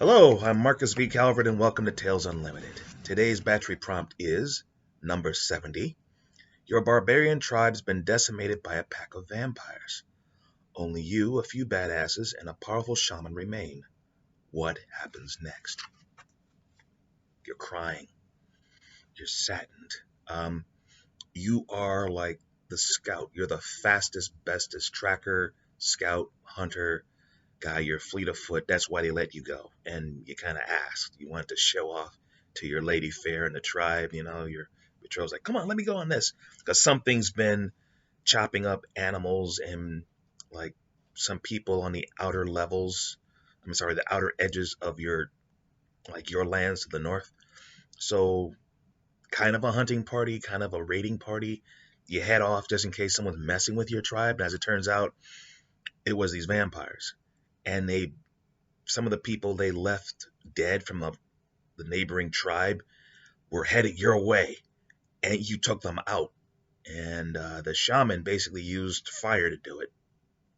Hello, I'm Marcus V. Calvert, and welcome to Tales Unlimited. Today's battery prompt is number 70. Your barbarian tribe's been decimated by a pack of vampires. Only you, a few badasses, and a powerful shaman remain. What happens next? You're crying. You're saddened. Um, you are like the scout. You're the fastest, bestest tracker, scout, hunter guy. You're fleet of foot. That's why they let you go. And you kind of asked. You wanted to show off to your lady fair in the tribe. Your betrothed's like, come on, let me go on this. Because something's been chopping up animals and like some people on the outer levels. I'm sorry, the outer edges of your lands to the north. So kind of a hunting party, kind of a raiding party. You head off just in case someone's messing with your tribe. And as it turns out, it was these vampires. And some of the people they left dead from the neighboring tribe were headed your way, and you took them out. And the shaman basically used fire to do it.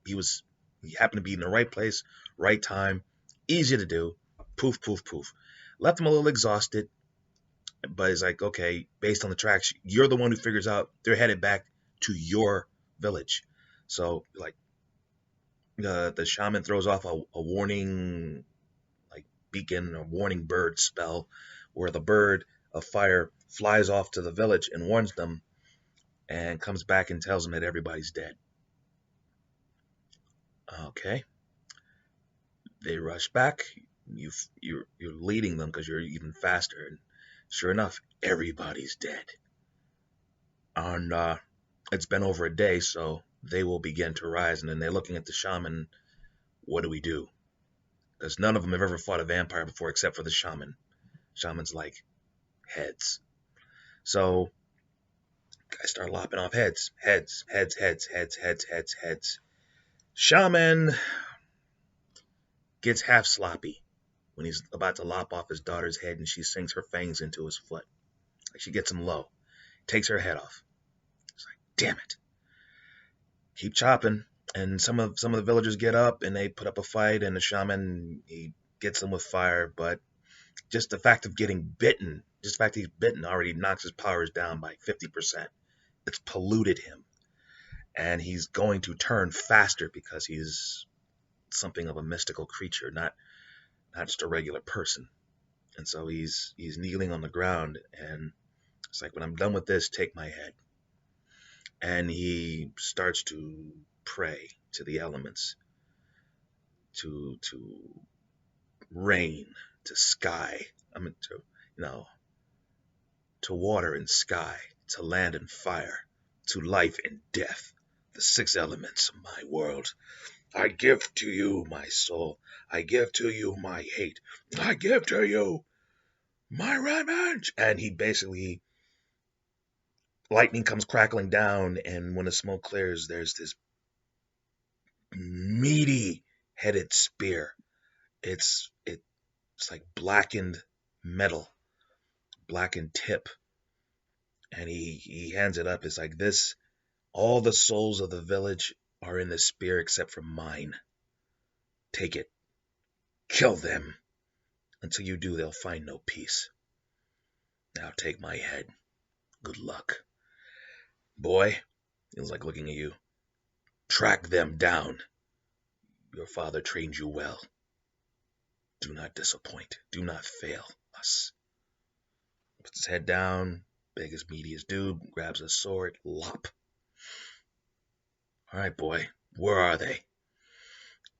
He happened to be in the right place, right time, easy to do. Poof, poof, poof. Left them a little exhausted, but it's like, okay, based on the tracks, you're the one who figures out they're headed back to your village. So like the shaman throws off a warning like beacon or warning bird spell where the bird of fire flies off to the village and warns them and comes back and tells them that everybody's dead. Okay. They rush back. You're leading them because you're even faster. And sure enough, everybody's dead. And it's been over a day, so they will begin to rise. And then they're looking at the shaman. What do we do? Because none of them have ever fought a vampire before except for the shaman. Shaman's like, heads. So guys start lopping off heads. Heads. Shaman gets half sloppy when he's about to lop off his daughter's head and she sinks her fangs into his foot. Like she gets him low. Takes her head off. It's like, damn it. Keep chopping. And some of the villagers get up and they put up a fight, and the shaman, he gets them with fire, but just the fact of getting bitten, just the fact he's bitten already knocks his powers down by 50%. It's polluted him. And he's going to turn faster because he's something of a mystical creature, not just a regular person. And so he's kneeling on the ground, and it's like, when I'm done with this, take my head. And he starts to pray to the elements, to rain, to sky. I mean, to water and sky, to land and fire, to life and death, the six elements of my world. I give to you my soul. I give to you my hate. I give to you my revenge. And he basically, lightning comes crackling down, and when the smoke clears, there's this meaty headed spear. It's like blackened metal, blackened tip. And he hands it up. It's like, this, all the souls of the village are in the spear except for mine. Take it. Kill them. Until you do, they'll find no peace. Now take my head. Good luck. Boy, he was like looking at you. Track them down. Your father trained you well. Do not disappoint. Do not fail us. Puts his head down, big as meatiest dude, grabs a sword, lop. All right, boy, where are they?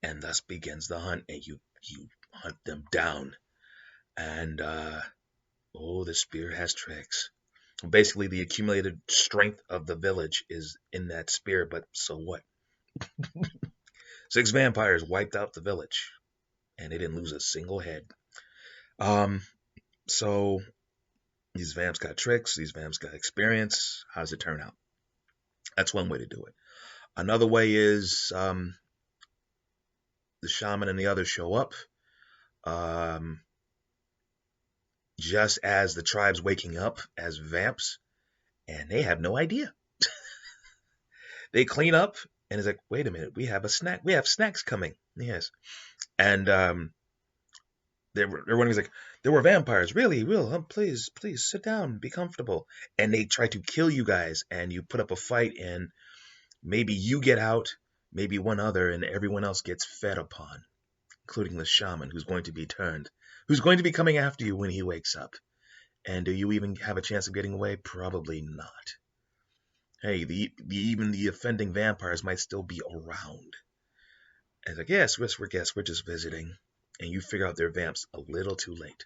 And thus begins the hunt, and you hunt them down. And the spear has tricks. Basically, the accumulated strength of the village is in that spear, but so what? 6 vampires wiped out the village, and they didn't lose a single head. So these vamps got tricks, these vamps got experience. How does it turn out? That's one way to do it. Another way is the shaman and the others show up. Just as the tribe's waking up as vamps, and they have no idea. They clean up, and it's like, wait a minute, we have a snack. We have snacks coming. Yes. And Everyone's like, there were vampires. Really? Will? Please, please sit down, be comfortable. And they try to kill you guys, and you put up a fight, and maybe you get out, maybe one other, and everyone else gets fed upon, including the shaman who's going to be coming after you when he wakes up. And do you even have a chance of getting away? Probably not. Hey, even the offending vampires might still be around. And it's like, yes, we're just visiting. And you figure out they're vamps a little too late.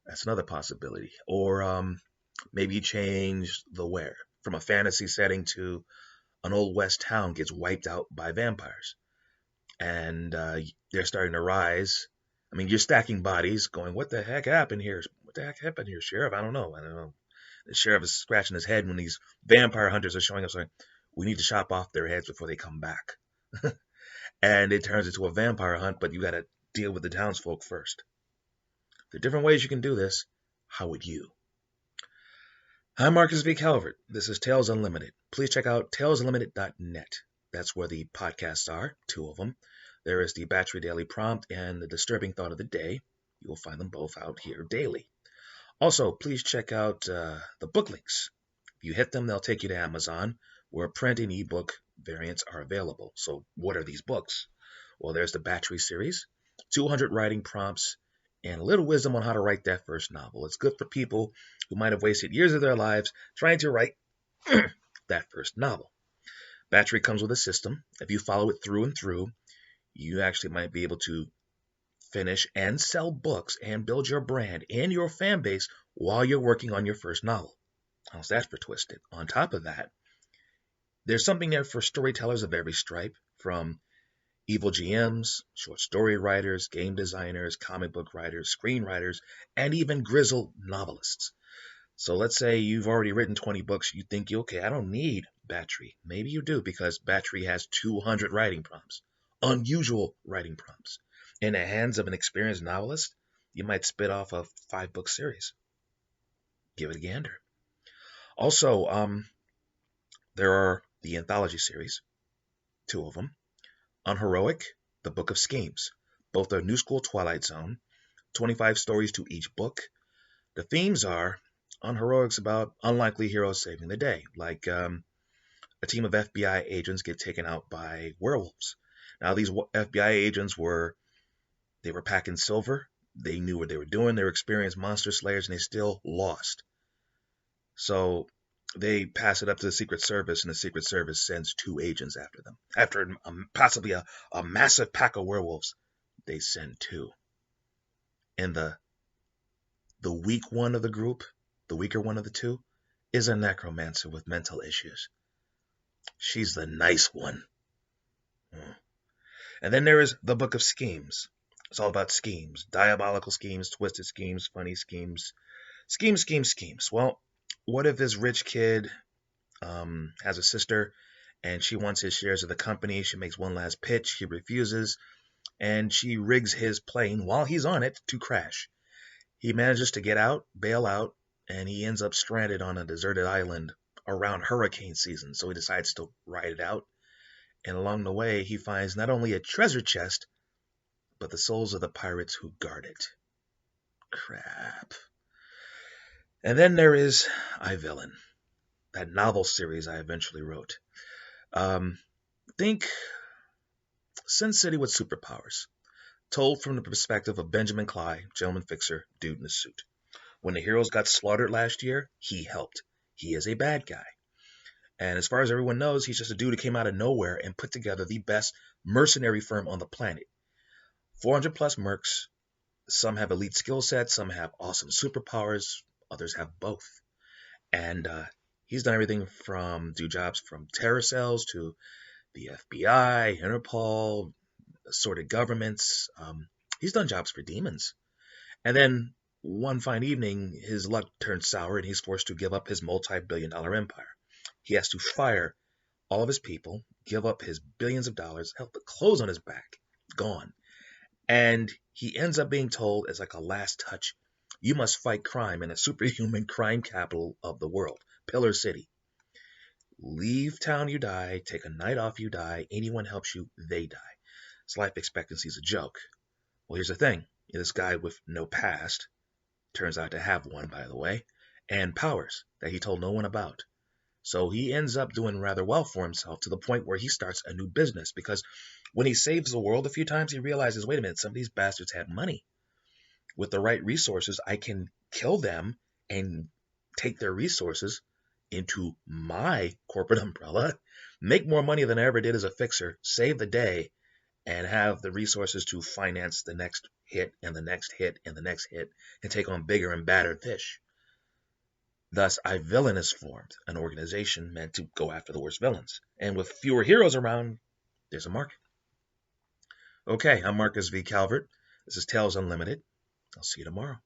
That's another possibility. Or maybe you change the where from a fantasy setting to an old west town gets wiped out by vampires. And they're starting to rise. I mean, you're stacking bodies going, what the heck happened here? What the heck happened here, Sheriff? I don't know. The sheriff is scratching his head when these vampire hunters are showing up saying, we need to chop off their heads before they come back. And it turns into a vampire hunt, but you got to deal with the townsfolk first. There are different ways you can do this. How would you? I'm Marcus V. Calvert. This is Tales Unlimited. Please check out talesunlimited.net. That's where the podcasts are, 2 of them. There is the Batchery Daily Prompt and the Disturbing Thought of the Day. You will find them both out here daily. Also, please check out the book links. If you hit them, they'll take you to Amazon, where print and ebook variants are available. So what are these books? Well, there's the Batchery series, 200 writing prompts, and a little wisdom on how to write that first novel. It's good for people who might have wasted years of their lives trying to write that first novel. Batchery comes with a system. If you follow it through and through, you actually might be able to finish and sell books and build your brand and your fan base while you're working on your first novel. How's that for twisted? On top of that, there's something there for storytellers of every stripe, from evil GMs, short story writers, game designers, comic book writers, screenwriters, and even grizzled novelists. So let's say you've already written 20 books. You think, okay, I don't need Batchery. Maybe you do, because Batchery has 200 writing prompts, unusual writing prompts. In the hands of an experienced novelist, you might spit off a 5-book series. Give it a gander. Also, there are the anthology series, 2 of them. Unheroic, the Book of Schemes. Both are New School Twilight Zone, 25 stories to each book. The themes are, Unheroic's about unlikely heroes saving the day, like a team of FBI agents get taken out by werewolves. Now, these FBI agents were packing silver. They knew what they were doing. They were experienced monster slayers, and they still lost. So they pass it up to the Secret Service, and the Secret Service sends 2 agents after them. After possibly a massive pack of werewolves, they send 2. And the weak one of the group, the weaker one of the 2, is a necromancer with mental issues. She's the nice one. And then there is the Book of Schemes. It's all about schemes, diabolical schemes, twisted schemes, funny schemes, schemes. Well, what if this rich kid has a sister and she wants his shares of the company? She makes one last pitch. He refuses, and she rigs his plane while he's on it to crash. He manages to get out, bail out, and he ends up stranded on a deserted island around hurricane season. So he decides to ride it out. And along the way, he finds not only a treasure chest, but the souls of the pirates who guard it. Crap. And then there is iVillain, that novel series I eventually wrote. Think Sin City with superpowers, told from the perspective of Benjamin Clyde, gentleman fixer, dude in the suit. When the heroes got slaughtered last year, he helped. He is a bad guy. And as far as everyone knows, he's just a dude who came out of nowhere and put together the best mercenary firm on the planet. 400 plus mercs. Some have elite skill sets, some have awesome superpowers, others have both. And he's done everything from jobs from terror cells to the FBI, Interpol, assorted governments. He's done jobs for demons. And then one fine evening, his luck turns sour and he's forced to give up his multi-billion-dollar empire. He has to fire all of his people, give up his billions of dollars, help the clothes on his back, gone. And he ends up being told, as like a last touch, you must fight crime in a superhuman crime capital of the world, Pillar City. Leave town, you die. Take a night off, you die. Anyone helps you, they die. His life expectancy is a joke. Well, here's the thing. This guy with no past, turns out to have one, by the way, and powers that he told no one about. So he ends up doing rather well for himself to the point where he starts a new business because when he saves the world a few times, he realizes, wait a minute, some of these bastards have money. With the right resources, I can kill them and take their resources into my corporate umbrella, make more money than I ever did as a fixer, save the day, and have the resources to finance the next hit and the next hit and the next hit and take on bigger and badder fish. Thus, I villainous formed an organization meant to go after the worst villains. And with fewer heroes around, there's a market. Okay, I'm Marcus V. Calvert. This is Tales Unlimited. I'll see you tomorrow.